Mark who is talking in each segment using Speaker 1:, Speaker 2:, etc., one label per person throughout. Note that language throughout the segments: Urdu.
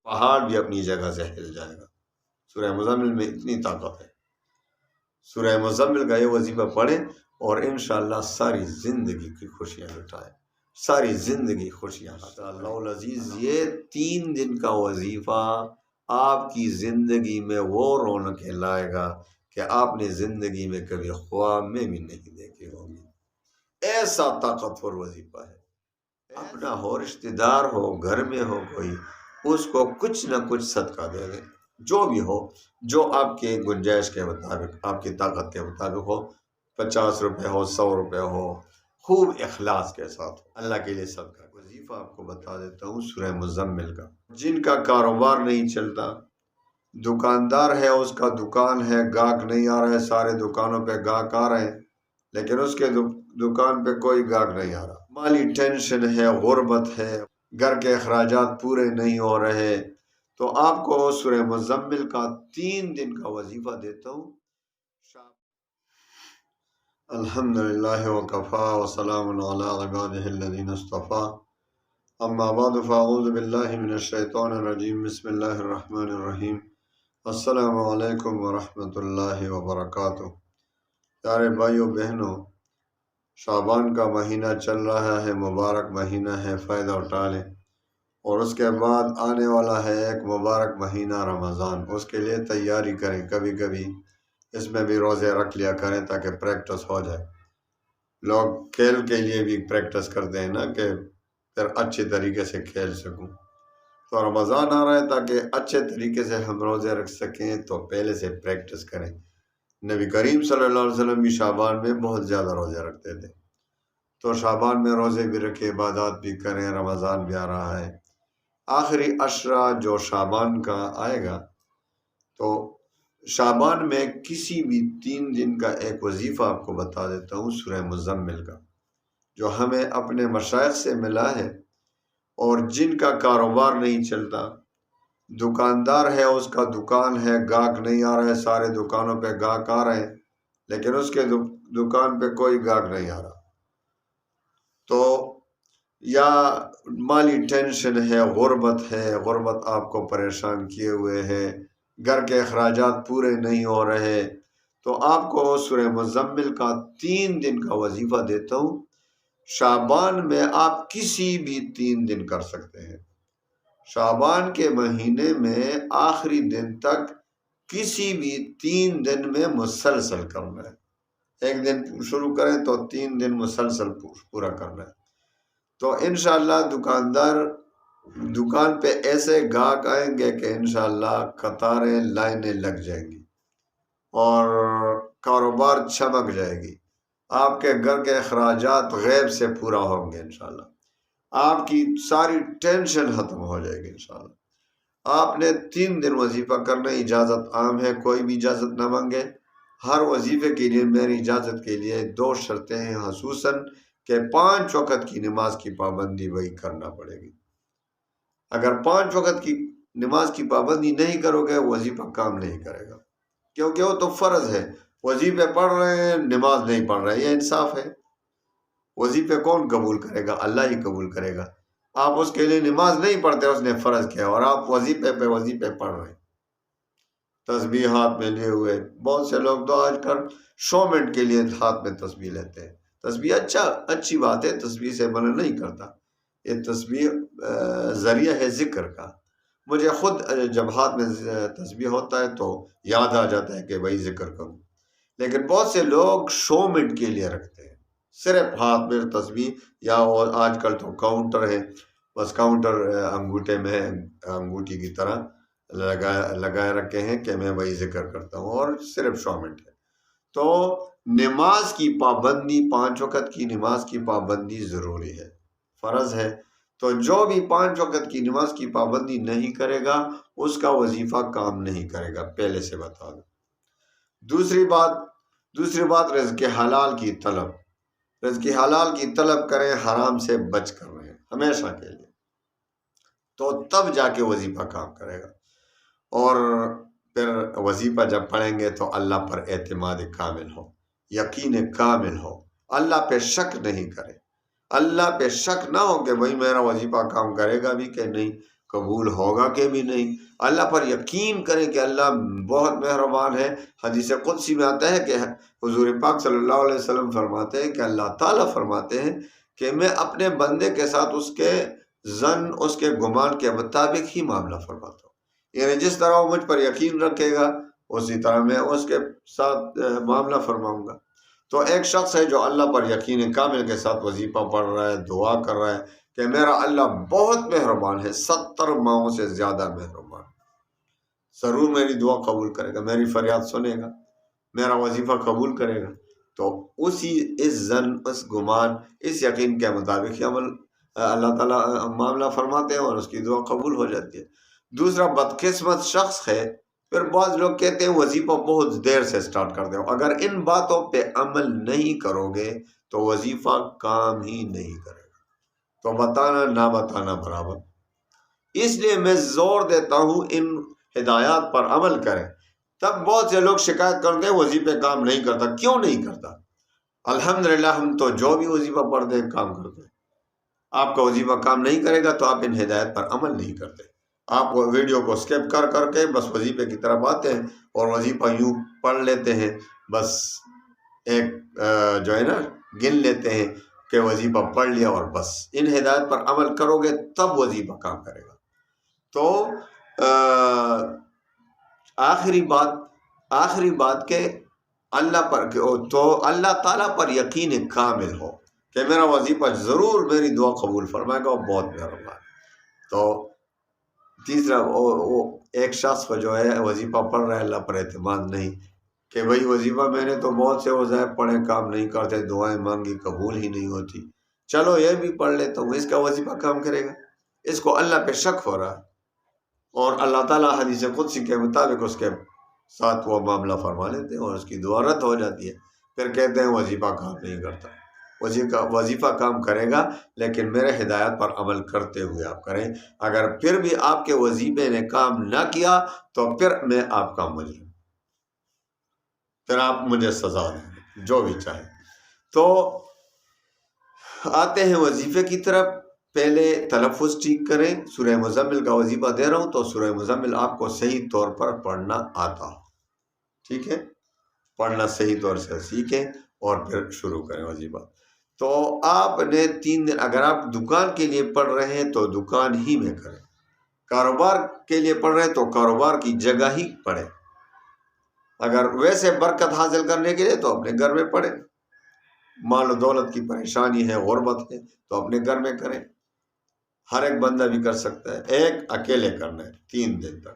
Speaker 1: پہاڑ بھی اپنی جگہ سے ہل جائے گا۔ سورہ مزمل میں اتنی طاقت ہے۔ سورہ مزمل کا یہ وظیفہ پڑھیں اور انشاءاللہ ساری زندگی کی خوشیاں لٹائیں، ساری زندگی خوشیاں اللہ العزیز۔ یہ 3 دن کا وظیفہ آپ کی زندگی میں وہ رونقیں لائے گا کہ آپ نے زندگی میں کبھی خواب میں بھی نہیں دیکھی ہوگی۔ ایسا طاقتور وظیفہ ہے۔ اپنا ہو، رشتہ دار ہو، گھر میں ہو کوئی، اس کو کچھ نہ کچھ صدقہ دے دیں، جو بھی ہو، جو آپ کے گنجائش کے مطابق، آپ کی طاقت کے مطابق ہو، 50 روپے ہو، 100 روپے ہو، خوب اخلاص کے ساتھ ہو، اللہ کے لیے صدقہ۔ وظیفہ آپ کو بتا دیتا ہوں سورہ مزمل کا۔ جن کا کاروبار نہیں چلتا، دکاندار ہے، اس کا دکان ہے، گاہک نہیں آ رہا ہے، سارے دکانوں پہ گاہک آ رہے ہیں لیکن اس کے دکان پہ کوئی گاہک نہیں آ رہا، مالی ٹینشن ہے، غربت ہے، گھر کے اخراجات پورے نہیں ہو رہے، تو آپ کو سورہ مزمل کا 3 دن کا وظیفہ دیتا ہوں۔ الحمدللہ وکفا وسلام علی عبادہ الذین اصطفی، اما بعد فاعوذ باللہ من الشیطان الرجیم، بسم اللہ الرحمن الرحیم۔ السلام علیکم ورحمۃ اللہ وبرکاتہ۔ پیارے بھائیوں بہنوں، شعبان کا مہینہ چل رہا ہے، مبارک مہینہ ہے، فائدہ اٹھا لیں۔ اور اس کے بعد آنے والا ہے ایک مبارک مہینہ رمضان، اس کے لیے تیاری کریں۔ کبھی کبھی اس میں بھی روزے رکھ لیا کریں تاکہ پریکٹس ہو جائے۔ لوگ کھیل کے لیے بھی پریکٹس کرتے ہیں نا، کہ پھر اچھے طریقے سے کھیل سکوں۔ تو رمضان آ رہا ہے تاکہ اچھے طریقے سے ہم روزے رکھ سکیں، تو پہلے سے پریکٹس کریں۔ نبی کریم صلی اللہ علیہ وسلم بھی شعبان میں بہت زیادہ روزے رکھتے تھے، تو شعبان میں روزے بھی رکھے، عبادات بھی کریں۔ رمضان بھی آ رہا ہے، آخری عشرہ جو شعبان کا آئے گا، تو شعبان میں کسی بھی 3 دن کا ایک وظیفہ آپ کو بتا دیتا ہوں سورہ مزمل کا، جو ہمیں اپنے مشائخ سے ملا ہے۔ اور جن کا کاروبار نہیں چلتا، دکاندار ہے، اس کا دکان ہے، گاہک نہیں آ رہا ہے، سارے دکانوں پہ گاہک آ رہے ہیں لیکن اس کے دکان پہ کوئی گاہک نہیں آ رہا، تو یا مالی ٹینشن ہے، غربت ہے، غربت آپ کو پریشان کیے ہوئے ہے، گھر کے اخراجات پورے نہیں ہو رہے، تو آپ کو سورہ مزمل کا 3 دن کا وظیفہ دیتا ہوں۔ شعبان میں آپ کسی بھی 3 دن کر سکتے ہیں۔ شعبان کے مہینے میں آخری دن تک کسی بھی 3 دن میں مسلسل کرنا ہے۔ ایک دن شروع کریں تو 3 دن مسلسل پورا کرنا ہے، تو انشاءاللہ دکان پہ ایسے گاہک آئیں گے کہ انشاءاللہ قطاریں، لائنیں لگ جائیں گی اور کاروبار چمک جائے گی۔ آپ کے گھر کے اخراجات غیب سے پورا ہوں گے انشاءاللہ، آپ کی ساری ٹینشن ختم ہو جائے گی انشاءاللہ۔ آپ نے 3 دن وظیفہ کرنا، اجازت عام ہے، کوئی بھی اجازت نہ مانگے۔ ہر وظیفے کے لیے میری اجازت کے لیے 2 شرطیں ہیں خصوصاً، کہ 5 وقت کی نماز کی پابندی وہی کرنا پڑے گی۔ اگر 5 وقت کی نماز کی پابندی نہیں کرو گے، وظیفہ کام نہیں کرے گا، کیونکہ وہ تو فرض ہے۔ وظیفے پڑھ رہے ہیں، نماز نہیں پڑھ رہے، یہ انصاف ہے؟ وظیفے کون قبول کرے گا؟ اللہ ہی قبول کرے گا۔ آپ اس کے لیے نماز نہیں پڑھتے، اس نے فرض کیا، اور آپ وظیفے پہ وظیفے پڑھ رہے ہیں، تسبیح ہاتھ میں لیے ہوئے۔ بہت سے لوگ تو آج کل شومنٹ کے لیے ہاتھ میں تسبیح لیتے ہیں۔ تسبیح اچھی بات ہے، تسبیح سے منع نہیں کرتا، یہ تسبیح ذریعہ ہے ذکر کا۔ مجھے خود جب ہاتھ میں تسبیح ہوتا ہے تو یاد آ جاتا ہے کہ بھائی ذکر کروں، لیکن بہت سے لوگ شومنٹ کے لیے رکھتے ہیں، صرف ہاتھ میں تسبیح، یا آج کل تو کاؤنٹر ہے، بس کاؤنٹر انگوٹھے میں انگوٹھی کی طرح لگائے رکھے ہیں کہ میں وہی ذکر کرتا ہوں، اور صرف شومنٹ ہے۔ تو نماز کی پابندی، 5 وقت کی نماز کی پابندی ضروری ہے، فرض ہے۔ تو جو بھی 5 وقت کی نماز کی پابندی نہیں کرے گا، اس کا وظیفہ کام نہیں کرے گا، پہلے سے بتا دوں۔ دوسری بات رزق حلال کی طلب۔ رزق حلال کی طلب کریں، حرام سے بچ کر رہیں ہمیشہ کے لیے، تو تب جا کے وظیفہ کام کرے گا۔ اور پھر وظیفہ جب پڑھیں گے تو اللہ پر اعتماد کامل ہو، یقین کامل ہو، اللہ پہ شک نہیں کرے۔ اللہ پہ شک نہ ہو کہ بھائی میرا وظیفہ کام کرے گا بھی کہ نہیں، قبول ہوگا کہ بھی نہیں۔ اللہ پر یقین کریں کہ اللہ بہت مہربان ہے۔ حدیث قدسی میں آتا ہے کہ حضور پاک صلی اللہ علیہ وسلم فرماتے ہیں کہ اللہ تعالیٰ فرماتے ہیں کہ میں اپنے بندے کے ساتھ اس کے ظن، اس کے گمان کے مطابق ہی معاملہ فرماتا ہوں، یعنی جس طرح وہ مجھ پر یقین رکھے گا اسی طرح میں اس کے ساتھ معاملہ فرماؤں گا۔ تو ایک شخص ہے جو اللہ پر یقین کامل کے ساتھ وظیفہ پڑھ رہا ہے، دعا کر رہا ہے کہ میرا اللہ بہت مہربان ہے، 70 ماہوں سے زیادہ مہربان، ضرور میری دعا قبول کرے گا، میری فریاد سنے گا، میرا وظیفہ قبول کرے گا۔ تو اس ظن، اس گمان، اس یقین کے مطابق ہی عمل اللہ تعالیٰ معاملہ فرماتے ہیں اور اس کی دعا قبول ہو جاتی ہے۔ دوسرا بدقسمت شخص ہے، پھر بعض لوگ کہتے ہیں وظیفہ بہت دیر سے سٹارٹ کر دو، اگر ان باتوں پہ عمل نہیں کرو گے تو وظیفہ کام ہی نہیں کرے گا، تو بتانا نہ بتانا برابر۔ اس لیے میں زور دیتا ہوں ان ہدایات پر عمل کریں۔ تب بہت سے لوگ شکایت کرتے ہیں وظیفے کام نہیں کرتا، کیوں نہیں کرتا؟ الحمدللہ ہم تو جو بھی وظیفہ پڑھتے ہیں کام کرتے ہیں۔ آپ کا وظیفہ کام نہیں کرے گا تو آپ ان ہدایت پر عمل نہیں کرتے، آپ ویڈیو کو سکپ کر کر کے بس وظیفے کی طرف آتے ہیں اور وظیفہ یوں پڑھ لیتے ہیں، بس ایک جو ہے نا گن لیتے ہیں کہ وظیفہ پڑھ لیا اور بس۔ ان ہدایت پر عمل کرو گے تب وظیفہ کام کرے گا۔ تو آخری بات کہ اللہ پر، تو اللہ تعالیٰ پر یقین کامل ہو کہ میرا وظیفہ ضرور میری دعا قبول فرمائے گا، وہ بہت مہربان۔ تو تیسرا وہ ایک شخص کو جو ہے وظیفہ پڑھ رہا ہے اللہ پر اعتماد نہیں، کہ بھئی وظیفہ میں نے تو بہت سے وظائف پڑھے کام نہیں کرتے، دعائیں مانگی قبول ہی نہیں ہوتی، چلو یہ بھی پڑھ لیتا ہوں، اس کا وظیفہ کام کرے گا؟ اس کو اللہ پہ شک ہو رہا ہے، اور اللہ تعالیٰ حدیث قدسی کے مطابق اس کے ساتھ وہ معاملہ فرما لیتے ہیں اور اس کی دعا رد ہو جاتی ہے۔ پھر کہتے ہیں وظیفہ کام نہیں کرتا۔ وظیفہ کام کرے گا، لیکن میرے ہدایت پر عمل کرتے ہوئے آپ کریں۔ اگر پھر بھی آپ کے وظیفے نے کام نہ کیا تو پھر میں آپ کا مجرم، پھر آپ مجھے سزا دیں جو بھی چاہے۔ تو آتے ہیں وظیفے کی طرف۔ پہلے تلفظ ٹھیک کریں۔ سورہ مزمل کا وظیفہ دے رہا ہوں تو سورہ مزمل آپ کو صحیح طور پر پڑھنا آتا ہو، ٹھیک ہے؟ پڑھنا صحیح طور سے سیکھیں اور پھر شروع کریں وظیفہ۔ تو آپ نے 3 دن، اگر آپ دکان کے لیے پڑھ رہے ہیں تو دکان ہی میں کریں، کاروبار کے لیے پڑھ رہے ہیں تو کاروبار کی جگہ ہی پڑھیں، اگر ویسے برکت حاصل کرنے کے لیے تو اپنے گھر میں پڑھیں، مال و دولت کی پریشانی ہے، غربت ہے تو اپنے گھر میں کریں، ہر ایک بندہ بھی کر سکتا ہے۔ ایک اکیلے کرنا ہے 3 دن تک۔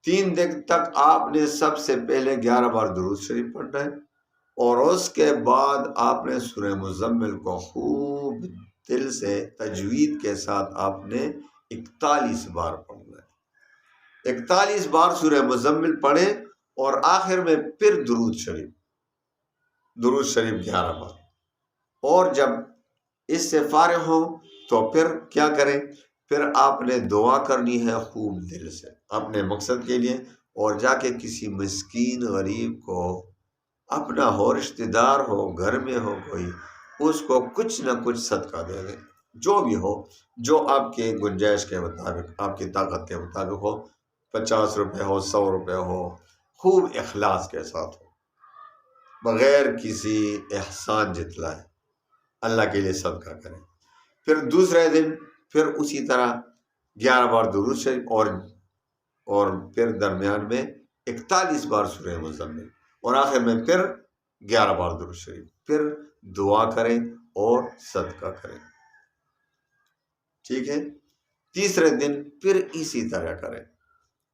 Speaker 1: 3 دن تک آپ نے سب سے پہلے 11 بار درود شریف پڑھنا ہے، اور اس کے بعد آپ نے سورہ مزمل کو خوب دل سے تجوید کے ساتھ آپ نے 41 بار پڑھنا ہے۔ 41 بار سورہ مزمل پڑھیں اور آخر میں پھر درود شریف 11 بار، اور جب اس سے فارغ ہوں تو پھر کیا کریں؟ پھر آپ نے دعا کرنی ہے خوب دل سے اپنے مقصد کے لیے، اور جا کے کسی مسکین غریب کو، اپنا ہو، رشتہ دار ہو، گھر میں ہو کوئی، اس کو کچھ نہ کچھ صدقہ دے دیں، جو بھی ہو، جو آپ کے گنجائش کے مطابق، آپ کی طاقت کے مطابق ہو، 50 روپے ہو، 100 روپے ہو، خوب اخلاص کے ساتھ ہو، بغیر کسی احسان جتلائے اللہ کے لیے صدقہ کریں۔ پھر دوسرے دن پھر اسی طرح 11 بار درود شریف، اور پھر درمیان میں 41 بار سورہ مزمل، اور آخر میں پھر 11 بار درود شریف، پھر دعا کریں اور صدقہ کریں، ٹھیک ہے؟ تیسرے دن پھر اسی طرح کریں،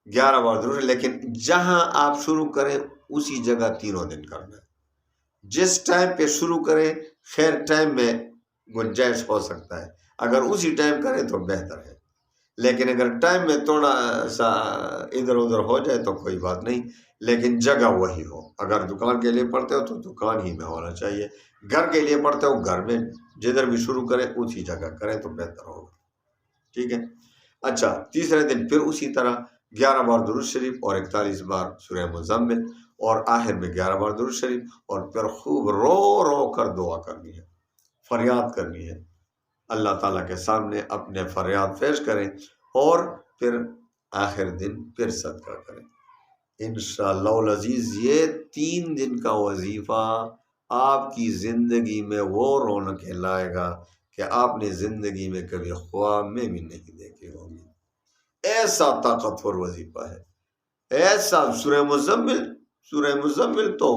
Speaker 1: 11 بار درود، لیکن جہاں آپ شروع کریں اسی جگہ تینوں دن کرنا ہے۔ جس ٹائم پہ شروع کریں، خیر ٹائم میں گنجائش ہو سکتا ہے، اگر اسی ٹائم کریں تو بہتر ہے، لیکن اگر ٹائم میں تھوڑا سا ادھر ادھر ہو جائے تو کوئی بات نہیں، لیکن جگہ وہی ہو۔ اگر دکان کے لیے پڑھتے ہو تو دکان ہی میں ہونا چاہیے، گھر کے لیے پڑھتے ہو گھر میں، جدھر بھی شروع کریں اسی جگہ کریں تو بہتر ہوگا، ٹھیک ہے؟ اچھا، تیسرے دن پھر اسی طرح 11 بار درود شریف اور 41 بار سورہ مزمل، اور آخر میں 11 بار درود شریف، اور پھر خوب رو رو کر دعا کرنی ہے، فریاد کرنی ہے، اللہ تعالیٰ کے سامنے اپنے فریاد پیش کریں، اور پھر آخر دن پھر صدقہ کریں انشاءاللہ العزیز۔ یہ 3 دن کا وظیفہ آپ کی زندگی میں وہ رونقیں لائے گا کہ آپ نے زندگی میں کبھی خواب میں بھی نہیں دیکھے ہوں گے۔ ایسا طاقتور وظیفہ ہے، ایسا۔ سورہ مزمل تو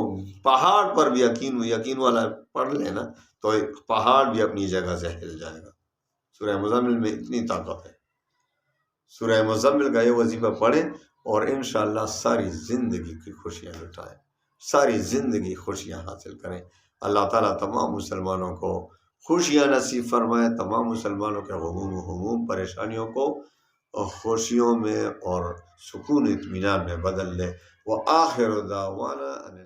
Speaker 1: پہاڑ پر بھی یقین والا پڑھ لینا تو پہاڑ بھی اپنی جگہ سے ہل جائے گا۔ سورہ مزمل میں اتنی طاقت ہے۔ سورہ مزمل کا یہ وظیفہ پڑھیں اور انشاءاللہ ساری زندگی کی خوشیاں لٹائیں، ساری زندگی خوشیاں حاصل کریں۔ اللہ تعالیٰ تمام مسلمانوں کو خوشیاں نصیب فرمائے، تمام مسلمانوں کے غموم و ہموم پریشانیوں کو خوشیوں میں اور سکون اطمینان میں بدل دے۔ وآخر دعوانا ان